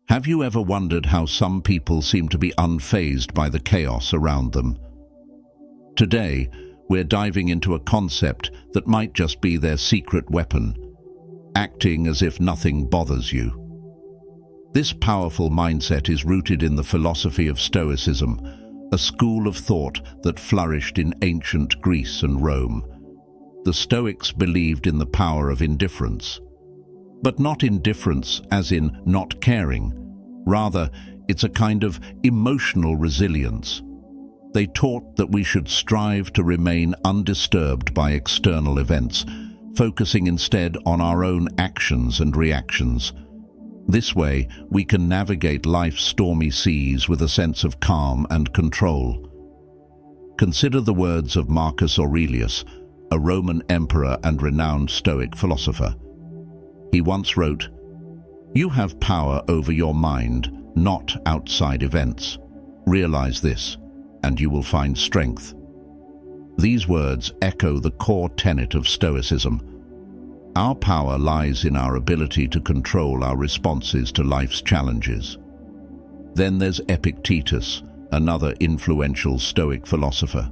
Have you ever wondered how some people seem to be unfazed by the chaos around them? Today, we're diving into a concept that might just be their secret weapon, acting as if nothing bothers you. This powerful mindset is rooted in the philosophy of Stoicism, a school of thought that flourished in ancient Greece and Rome. The Stoics believed in the power of indifference, but not indifference as in not caring. Rather, it's a kind of emotional resilience. They taught that we should strive to remain undisturbed by external events, focusing instead on our own actions and reactions. This way, we can navigate life's stormy seas with a sense of calm and control. Consider the words of Marcus Aurelius, a Roman emperor and renowned Stoic philosopher. He once wrote, "You have power over your mind, not outside events. Realize this, and you will find strength." These words echo the core tenet of Stoicism. Our power lies in our ability to control our responses to life's challenges. Then there's Epictetus, another influential Stoic philosopher.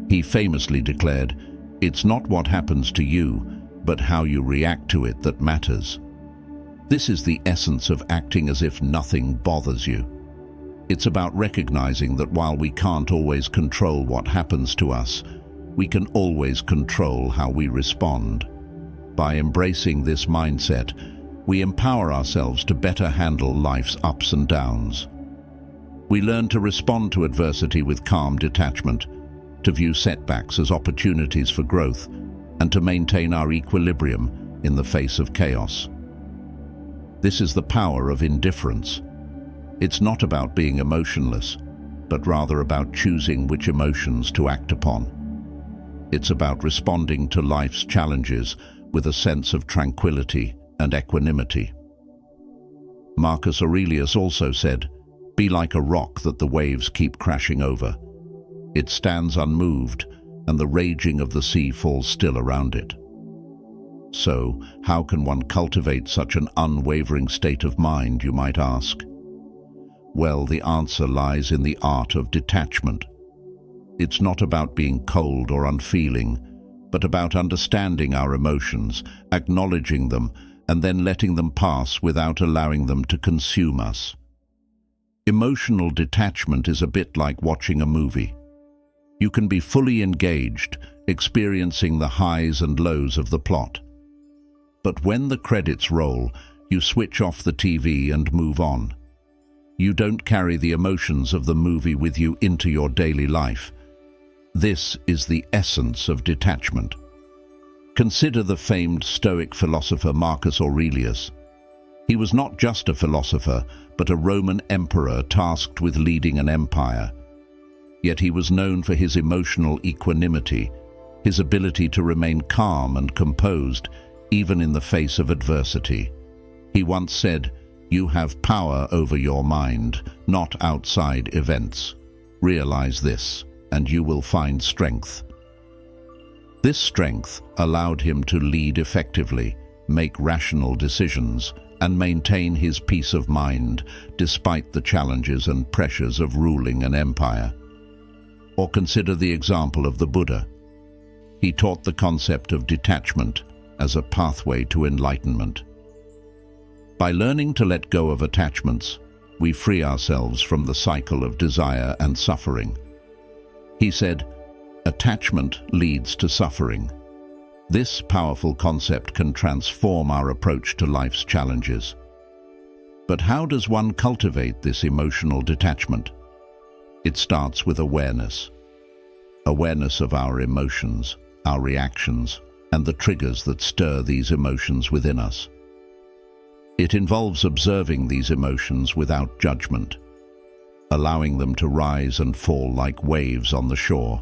He famously declared, "It's not what happens to you, but how you react to it that matters." This is the essence of acting as if nothing bothers you. It's about recognizing that while we can't always control what happens to us, we can always control how we respond. By embracing this mindset, we empower ourselves to better handle life's ups and downs. We learn to respond to adversity with calm detachment, to view setbacks as opportunities for growth, and to maintain our equilibrium in the face of chaos. This is the power of indifference. It's not about being emotionless, but rather about choosing which emotions to act upon. It's about responding to life's challenges with a sense of tranquility and equanimity. Marcus Aurelius also said, "Be like a rock that the waves keep crashing over. It stands unmoved, and the raging of the sea falls still around it." So, how can one cultivate such an unwavering state of mind, you might ask? Well, the answer lies in the art of detachment. It's not about being cold or unfeeling, but about understanding our emotions, acknowledging them, and then letting them pass without allowing them to consume us. Emotional detachment is a bit like watching a movie. You can be fully engaged, experiencing the highs and lows of the plot. But when the credits roll, you switch off the TV and move on. You don't carry the emotions of the movie with you into your daily life. This is the essence of detachment. Consider the famed Stoic philosopher Marcus Aurelius. He was not just a philosopher, but a Roman emperor tasked with leading an empire. Yet he was known for his emotional equanimity, his ability to remain calm and composed, even in the face of adversity. He once said, "You have power over your mind, not outside events. Realize this, and you will find strength." This strength allowed him to lead effectively, make rational decisions, and maintain his peace of mind despite the challenges and pressures of ruling an empire. Or consider the example of the Buddha. He taught the concept of detachment as a pathway to enlightenment. By learning to let go of attachments, we free ourselves from the cycle of desire and suffering. He said, "Attachment leads to suffering." This powerful concept can transform our approach to life's challenges. But how does one cultivate this emotional detachment? It starts with awareness. Awareness of our emotions, our reactions, and the triggers that stir these emotions within us. It involves observing these emotions without judgment, allowing them to rise and fall like waves on the shore.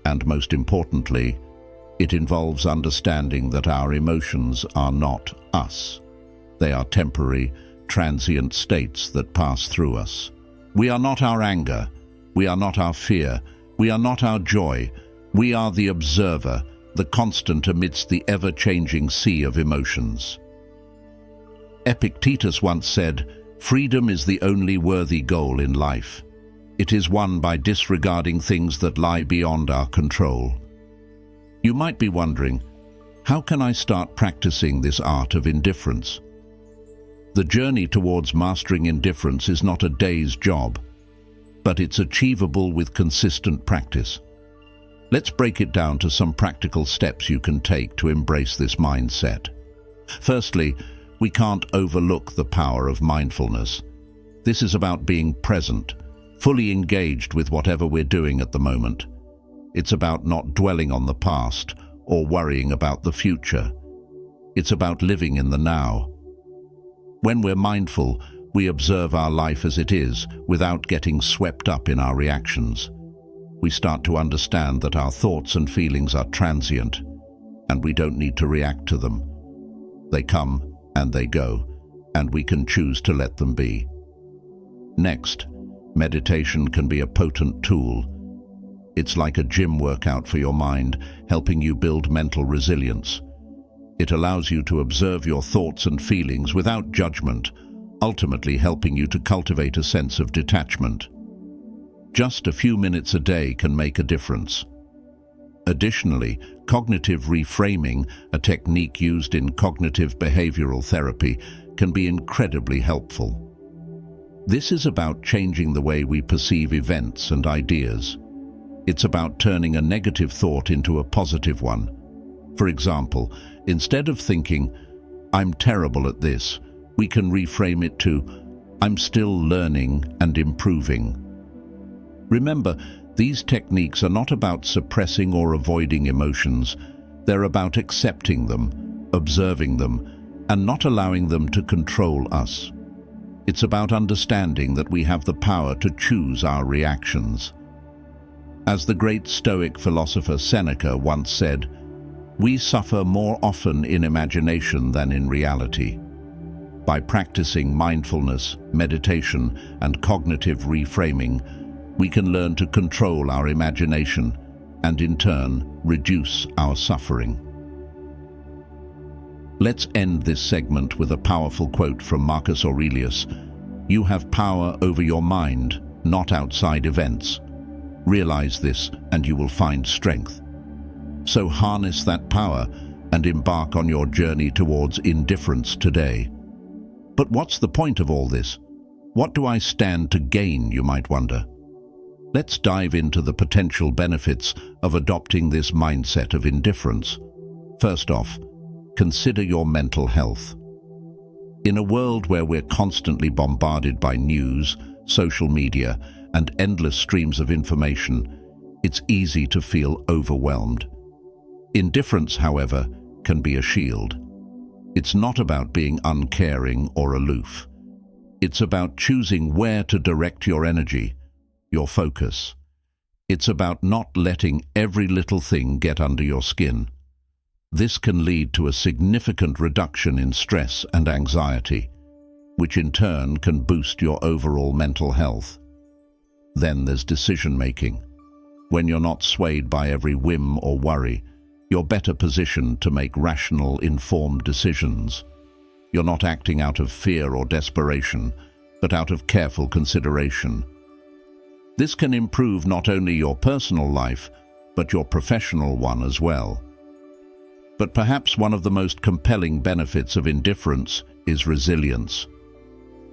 And most importantly, it involves understanding that our emotions are not us. They are temporary, transient states that pass through us. We are not our anger. We are not our fear. We are not our joy. We are the observer, the constant amidst the ever-changing sea of emotions. Epictetus once said, Freedom is the only worthy goal in life. It is won by disregarding things that lie beyond our control. You might be wondering, how can I start practicing this art of indifference? The journey towards mastering indifference is not a day's job, but it's achievable with consistent practice. Let's break it down to some practical steps you can take to embrace this mindset. Firstly, we can't overlook the power of mindfulness. This is about being present, fully engaged with whatever we're doing at the moment. It's about not dwelling on the past or worrying about the future. It's about living in the now. When we're mindful, we observe our life as it is without getting swept up in our reactions. We start to understand that our thoughts and feelings are transient, and we don't need to react to them. They come and they go, and we can choose to let them be. Next, meditation can be a potent tool. It's like a gym workout for your mind, helping you build mental resilience. It allows you to observe your thoughts and feelings without judgment, ultimately helping you to cultivate a sense of detachment. Just a few minutes a day can make a difference. Additionally, cognitive reframing, a technique used in cognitive behavioral therapy, can be incredibly helpful. This is about changing the way we perceive events and ideas. It's about turning a negative thought into a positive one. For example, instead of thinking, "I'm terrible at this," we can reframe it to, "I'm still learning and improving." Remember, these techniques are not about suppressing or avoiding emotions. They're about accepting them, observing them, and not allowing them to control us. It's about understanding that we have the power to choose our reactions. As the great Stoic philosopher Seneca once said, "We suffer more often in imagination than in reality." By practicing mindfulness, meditation, and cognitive reframing, we can learn to control our imagination and, in turn, reduce our suffering. Let's end this segment with a powerful quote from Marcus Aurelius. "You have power over your mind, not outside events. Realize this and you will find strength." So harness that power and embark on your journey towards indifference today. But what's the point of all this? What do I stand to gain, you might wonder? Let's dive into the potential benefits of adopting this mindset of indifference. First off, consider your mental health. In a world where we're constantly bombarded by news, social media, and endless streams of information, it's easy to feel overwhelmed. Indifference, however, can be a shield. It's not about being uncaring or aloof. It's about choosing where to direct your energy, your focus. It's about not letting every little thing get under your skin. This can lead to a significant reduction in stress and anxiety, which in turn can boost your overall mental health. Then there's decision-making. When you're not swayed by every whim or worry, you're better positioned to make rational, informed decisions. You're not acting out of fear or desperation, but out of careful consideration. This can improve not only your personal life, but your professional one as well. But perhaps one of the most compelling benefits of indifference is resilience.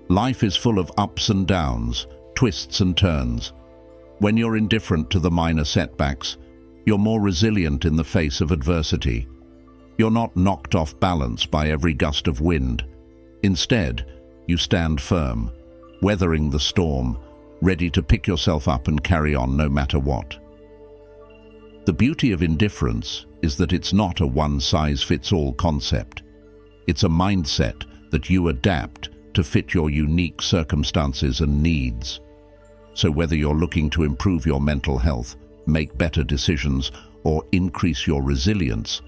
Life is full of ups and downs, twists and turns. When you're indifferent to the minor setbacks, you're more resilient in the face of adversity. You're not knocked off balance by every gust of wind. Instead, you stand firm, weathering the storm, ready to pick yourself up and carry on no matter what. The beauty of indifference is that it's not a one-size-fits-all concept. It's a mindset that you adapt to fit your unique circumstances and needs. So whether you're looking to improve your mental health, make better decisions, or increase your resilience,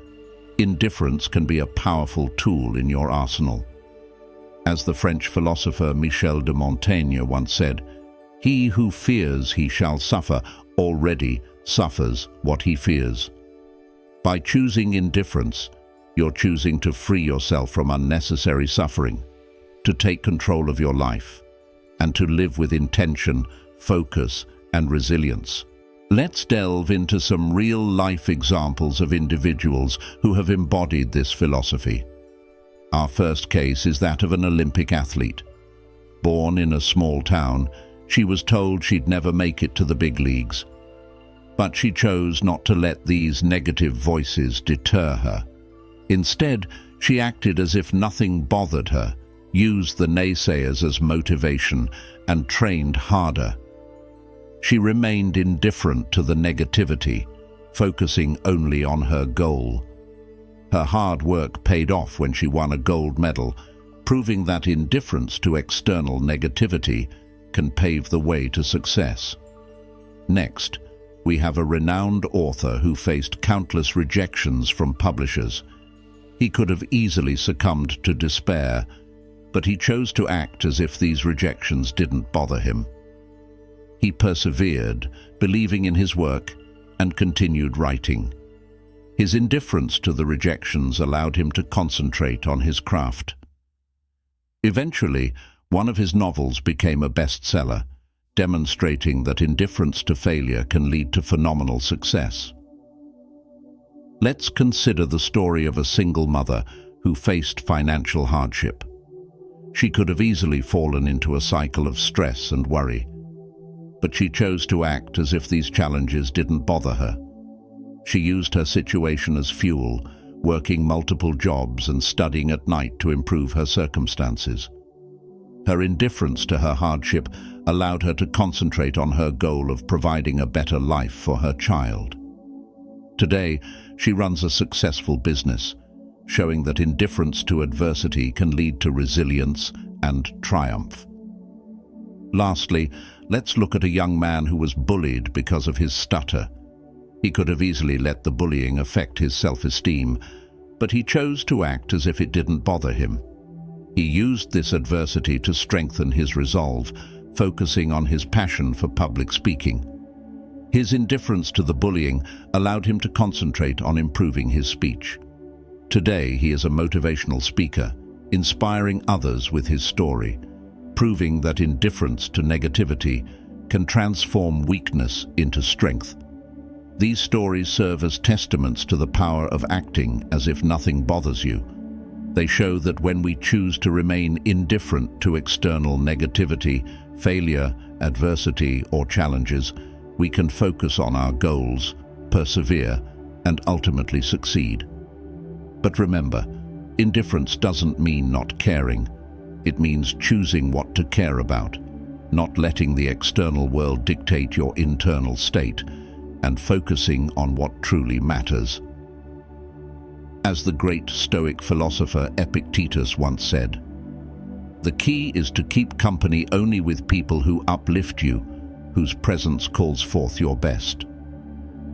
indifference can be a powerful tool in your arsenal. As the French philosopher Michel de Montaigne once said, "He who fears he shall suffer already suffers what he fears." By choosing indifference, you're choosing to free yourself from unnecessary suffering. to take control of your life and to live with intention, focus, and resilience. Let's delve into some real-life examples of individuals who have embodied this philosophy. Our first case is that of an Olympic athlete. Born in a small town, she was told she'd never make it to the big leagues. But she chose not to let these negative voices deter her. Instead, she acted as if nothing bothered her, used the naysayers as motivation, and trained harder. She remained indifferent to the negativity, focusing only on her goal. Her hard work paid off when she won a gold medal, proving that indifference to external negativity can pave the way to success. Next, we have a renowned author who faced countless rejections from publishers. He could have easily succumbed to despair, but he chose to act as if these rejections didn't bother him. He persevered, believing in his work, and continued writing. His indifference to the rejections allowed him to concentrate on his craft. Eventually, one of his novels became a bestseller, demonstrating that indifference to failure can lead to phenomenal success. Let's consider the story of a single mother who faced financial hardship. She could have easily fallen into a cycle of stress and worry, but she chose to act as if these challenges didn't bother her. She used her situation as fuel, working multiple jobs and studying at night to improve her circumstances. Her indifference to her hardship allowed her to concentrate on her goal of providing a better life for her child. Today, she runs a successful business, showing that indifference to adversity can lead to resilience and triumph. Lastly, let's look at a young man who was bullied because of his stutter. He could have easily let the bullying affect his self-esteem, but he chose to act as if it didn't bother him. He used this adversity to strengthen his resolve, focusing on his passion for public speaking. His indifference to the bullying allowed him to concentrate on improving his speech. Today, he is a motivational speaker, inspiring others with his story, proving that indifference to negativity can transform weakness into strength. These stories serve as testaments to the power of acting as if nothing bothers you. They show that when we choose to remain indifferent to external negativity, failure, adversity, or challenges, we can focus on our goals, persevere, and ultimately succeed. But remember, indifference doesn't mean not caring. It means choosing what to care about, not letting the external world dictate your internal state, and focusing on what truly matters. As the great Stoic philosopher Epictetus once said, "The key is to keep company only with people who uplift you, whose presence calls forth your best."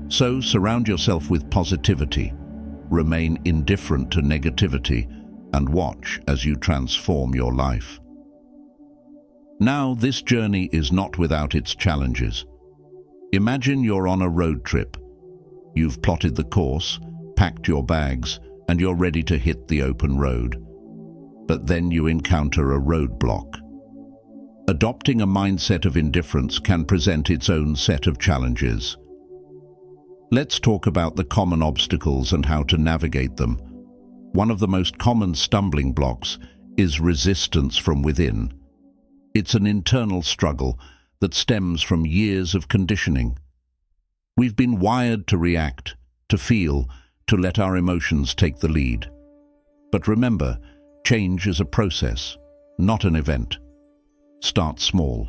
So surround yourself with positivity, remain indifferent to negativity, and watch as you transform your life. Now, this journey is not without its challenges. Imagine you're on a road trip. You've plotted the course, packed your bags, and you're ready to hit the open road. But then you encounter a roadblock. Adopting a mindset of indifference can present its own set of challenges. Let's talk about the common obstacles and how to navigate them. One of the most common stumbling blocks is resistance from within. It's an internal struggle that stems from years of conditioning. We've been wired to react, to feel, to let our emotions take the lead. But remember, change is a process, not an event. Start small.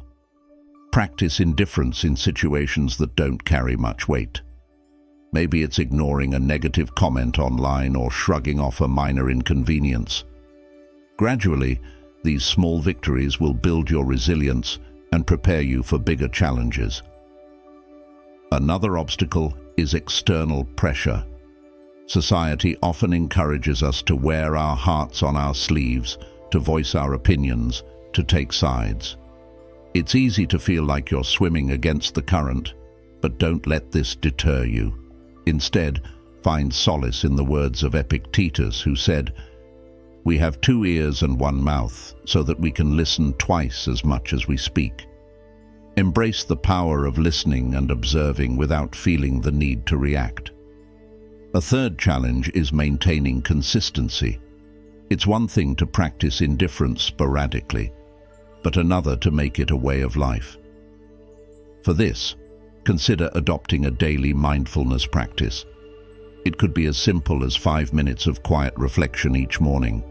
Practice indifference in situations that don't carry much weight. Maybe it's ignoring a negative comment online or shrugging off a minor inconvenience. Gradually, these small victories will build your resilience and prepare you for bigger challenges. Another obstacle is external pressure. Society often encourages us to wear our hearts on our sleeves, to voice our opinions, to take sides. It's easy to feel like you're swimming against the current, but don't let this deter you. Instead, find solace in the words of Epictetus, who said, We have 2 ears and 1 mouth, so that we can listen twice as much as we speak. Embrace the power of listening and observing without feeling the need to react. A third challenge is maintaining consistency. It's one thing to practice indifference sporadically, but another to make it a way of life. For this, consider adopting a daily mindfulness practice. It could be as simple as 5 minutes of quiet reflection each morning.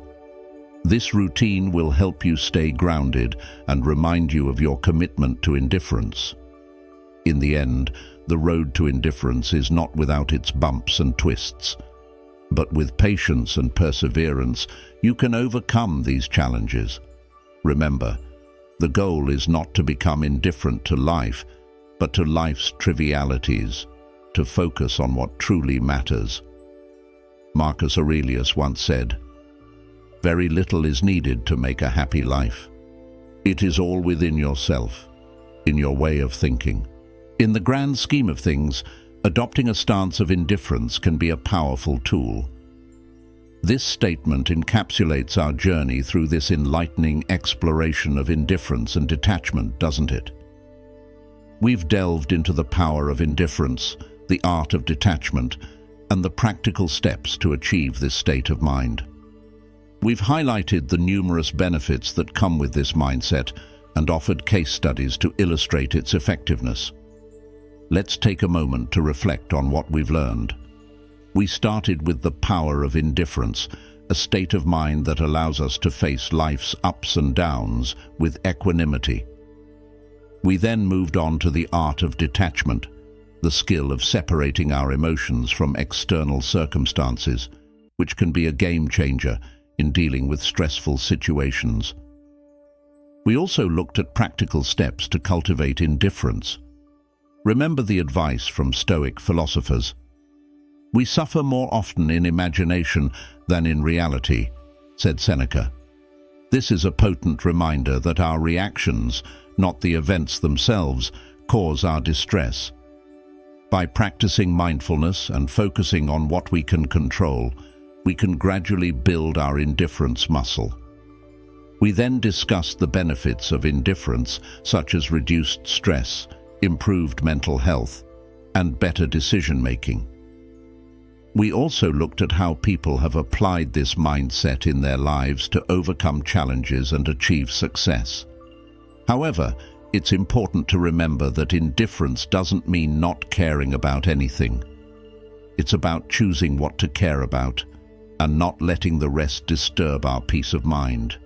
This routine will help you stay grounded and remind you of your commitment to indifference. In the end, the road to indifference is not without its bumps and twists, but with patience and perseverance, you can overcome these challenges. Remember, the goal is not to become indifferent to life, but to life's trivialities, to focus on what truly matters. Marcus Aurelius once said, "Very little is needed to make a happy life. It is all within yourself, in your way of thinking." In the grand scheme of things, adopting a stance of indifference can be a powerful tool. This statement encapsulates our journey through this enlightening exploration of indifference and detachment, doesn't it? We've delved into the power of indifference, the art of detachment, and the practical steps to achieve this state of mind. We've highlighted the numerous benefits that come with this mindset and offered case studies to illustrate its effectiveness. Let's take a moment to reflect on what we've learned. We started with the power of indifference, a state of mind that allows us to face life's ups and downs with equanimity. We then moved on to the art of detachment, the skill of separating our emotions from external circumstances, which can be a game changer in dealing with stressful situations. We also looked at practical steps to cultivate indifference. Remember the advice from Stoic philosophers. "We suffer more often in imagination than in reality," said Seneca. This is a potent reminder that our reactions, not the events themselves, cause our distress. By practicing mindfulness and focusing on what we can control, we can gradually build our indifference muscle. We then discussed the benefits of indifference, such as reduced stress, improved mental health, and better decision-making. We also looked at how people have applied this mindset in their lives to overcome challenges and achieve success. However, it's important to remember that indifference doesn't mean not caring about anything. It's about choosing what to care about and not letting the rest disturb our peace of mind.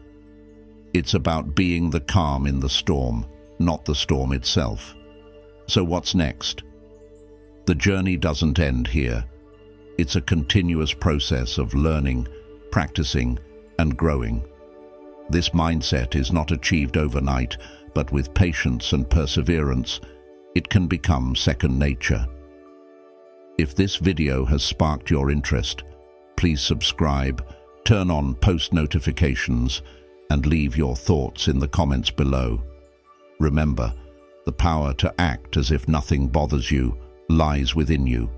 It's about being the calm in the storm, not the storm itself. So what's next? The journey doesn't end here. It's a continuous process of learning, practicing, and growing. This mindset is not achieved overnight, but with patience and perseverance, it can become second nature. If this video has sparked your interest, please subscribe, turn on post notifications, and leave your thoughts in the comments below. Remember, the power to act as if nothing bothers you lies within you.